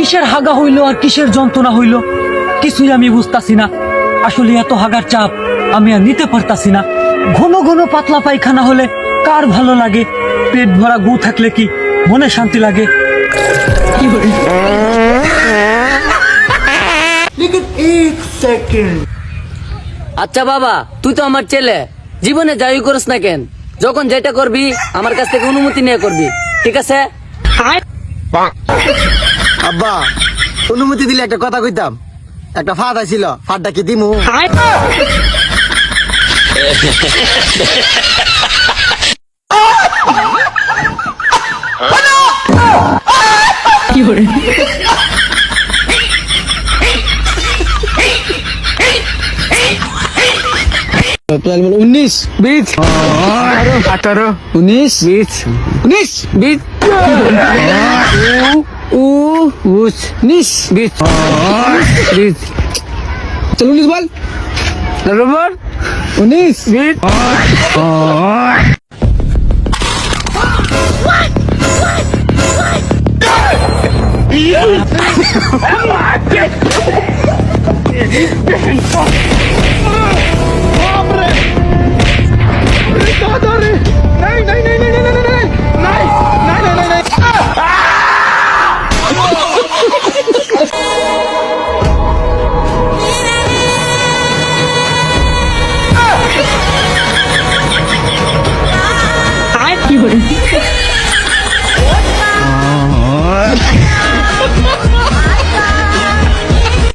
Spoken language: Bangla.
কিসের হাগা হইলো আর কিসের যন্ত্রণা হইলো কিছুই আমি বুঝতাছি না। আসলে এত হাগার চাপ আমি আর নিতে পারতাছি না। ঘন ঘন পাতলা পায়খানা হলে কার ভালো লাগে? পেট ভরা গু থাকলে কি মনে শান্তি লাগে? আচ্ছা বাবা, তুই তো আমার ছেলে, জীবনে যাই করিস না কেন, যখন যেটা করবি আমার কাছ থেকে অনুমতি নিয়ে করবি, ঠিক আছে? আব্বা, অনুমতি দিলে একটা কথা কইতাম। একটা ফাঁদ আছিল, ফাঁদটা কি দিমু? উনিশ, 20, 18, 19, 20, 19, 20, 19, 20, 20, চল 19 বল, বল 19, 20, কি